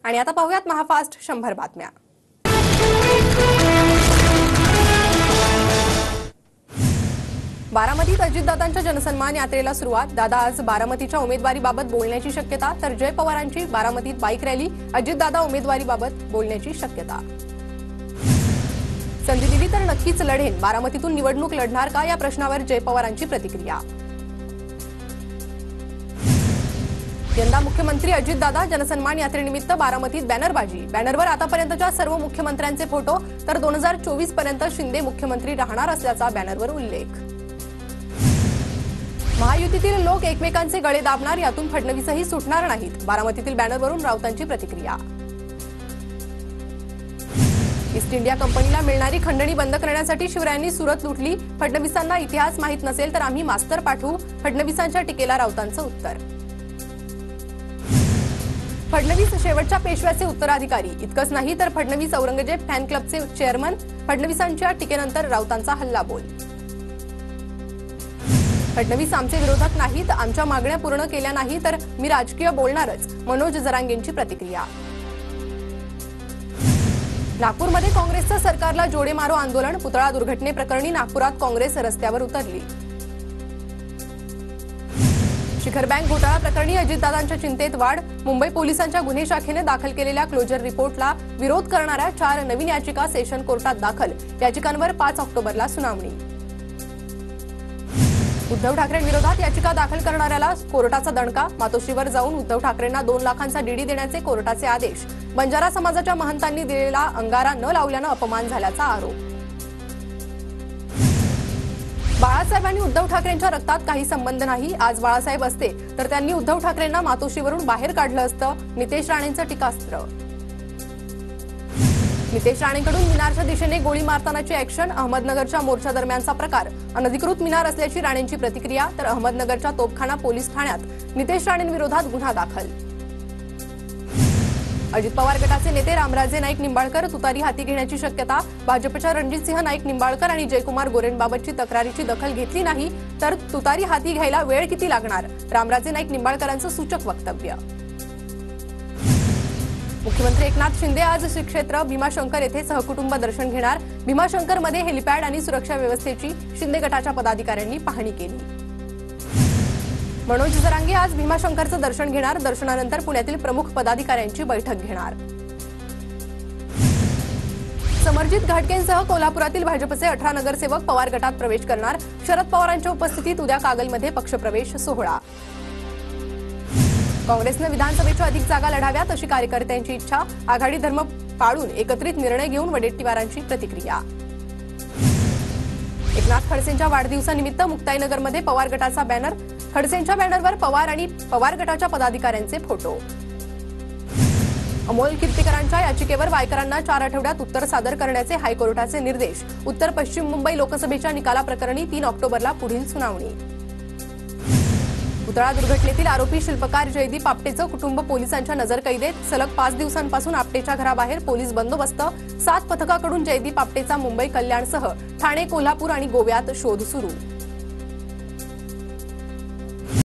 आणि आता पाहूयात महाफास्ट 100 बातम्या। बारामतीत अजितदादांच्या जनसन्मान यात्रेला सुरुवात। दादा आज बारामतीच्या उमेदवारीबाबत बोलण्याची शक्यता, तर जय पवारांची बारामतीत बाईक रॅली, अजितदादा उमेदवारीबाबत बोलण्याची शक्यता। संधी दिली तर नक्कीच लढेन, बारामतीतून निवडणूक लढणार का या प्रश्नावर जय पवारांची प्रतिक्रिया। यंदा मुख्यमंत्री अजितदादा, जनसन्मान यात्रेनिमित्त बारामतीत बॅनरबाजी, बॅनरवर आतापर्यंतच्या सर्व मुख्यमंत्र्यांचे फोटो, तर 2024 पर्यंत शिंदे मुख्यमंत्री राहणार असल्याचा बॅनरवर उल्लेख। महायुतीतील लोक एकमेकांचे गळे दाबणार, यातून फडणवीसही सुटणार नाहीत, बारामतीतील बॅनरवरून राऊतांची प्रतिक्रिया। ईस्ट इंडिया कंपनीला मिळणारी खंडणी बंद करण्यासाठी शिवरायांनी सुरत लुटली, फडणवीसांना इतिहास माहित नसेल तर आम्ही मास्तर पाठवू, फडणवीसांच्या टीकेला राऊतांचं उत्तर। फडणवीस शेवटच्या पेशव्याचे उत्तराधिकारी, इतकंच नाही तर फडणवीस औरंगजेब फॅन क्लबचे चेअरमन, फडणवीसांच्या टीकेनंतर राऊतांचा हल्लाबोल। फडणवीस आमचे विरोधक नाहीत, आमच्या मागण्या पूर्ण केल्या नाही तर मी राजकीय बोलणारच, मनोज जरांगेंची प्रतिक्रिया। नागपूरमध्ये काँग्रेसचं सरकारला जोडे मारो आंदोलन, पुतळा दुर्घटनेप्रकरणी नागपुरात काँग्रेस रस्त्यावर उतरली। शिखर बँक घोटाळा प्रकरणी अजितदादांच्या चिंतेत वाढ, मुंबई पोलिसांच्या गुन्हे शाखेने दाखल केलेल्या क्लोजर रिपोर्टला विरोध करणाऱ्या 4 नवीन याचिका सेशन कोर्टात दाखल, याचिकांवर 5 ऑक्टोबरला सुनावणी। उद्धव ठाकरेंविरोधात याचिका दाखल करणाऱ्याला कोर्टाचा दणका, मातोश्रीवर जाऊन उद्धव ठाकरेंना 2 लाखांचा डीडी देण्याचे कोर्टाचे आदेश, बंजारा समाजाच्या महंतांनी दिलेला अंगारा न लावल्यानं अपमान झाल्याचा आरोप। बाळासाहेब आणि उद्धव ठाकरेंच्या रक्तात काही संबंध नाही, आज बाळासाहेब असते तर त्यांनी उद्धव ठाकरेंना मातोश्रीवरून बाहेर काढलं असतं, नितेश राणेंचं टीकास्त्र। नितेश राणेंकडून मिनारच्या दिशेने गोळी मारतानाची ॲक्शन, अहमदनगरच्या मोर्चा दरम्यानचा प्रकार, अनधिकृत मिनार असल्याची राणेंची प्रतिक्रिया, तर अहमदनगरच्या तोपखाना पोलीस ठाण्यात नितेश राणेंविरोधात गुन्हा दाखल। अजित पवार गटाचे नेते रामराजे नाईक निंबाळकर तुतारी हाती घेण्याची शक्यता, भाजपच्या रणजितसिंह नाईक निंबाळकर आणि जयकुमार गोरेंबाबतची तक्रारीची दखल घेतली नाही तर तुतारी हाती घ्यायला वेळ किती लागणार, रामराजे नाईक निंबाळकरांचं सूचक वक्तव्य। मुख्यमंत्री एकनाथ शिंदे आज श्री क्षेत्र भीमाशंकर येथे सहकुटुंब दर्शन घेणार, भीमाशंकरमध्ये हेलिपॅड आणि सुरक्षा व्यवस्थेची शिंदे गटाच्या पदाधिकाऱ्यांनी पाहणी केली। मनोज जरांगे आज भीमाशंकरचं दर्शन घेणार, दर्शनानंतर पुण्यातील प्रमुख पदाधिकाऱ्यांची बैठक घेणार। समरजित घाटगेंसह कोल्हापुरातील भाजपचे 18 नगरसेवक पवार गटात प्रवेश करणार, शरद पवारांच्या उपस्थितीत उद्या कागलमध्ये पक्षप्रवेश सोहळा। काँग्रेसनं विधानसभेच्या अधिक जागा लढाव्यात अशी कार्यकर्त्यांची इच्छा, आघाडी धर्म पाळून एकत्रित निर्णय घेऊन वडेट्टीवारांची प्रतिक्रिया। एकनाथ खडसेंच्या वाढदिवसानिमित्त मुक्ताईनगरमध्ये पवार गटाचा बॅनर, खडसेंच्या बॅनरवर पवार आणि पवार गटाच्या पदाधिकाऱ्यांचे फोटो। अमोल कीर्तीकरांच्या याचिकेवर वायकरांना 4 आठवड्यात उत्तर सादर करण्याचे हायकोर्टाचे निर्देश, उत्तर पश्चिम मुंबई लोकसभेच्या निकालाप्रकरणी 3 ऑक्टोबरला पुढील सुनावणी। पुतळा दुर्घटनेतील आरोपी शिल्पकार जयदीप आपटेचं कुटुंब पोलिसांच्या नजरकैदेत, सलग 5 दिवसांपासून आपटेच्या घराबाहेर पोलीस बंदोबस्त, 7 पथकाकडून जयदीप आपटेचा मुंबई कल्याणसह ठाणे, कोल्हापूर आणि गोव्यात शोध सुरू।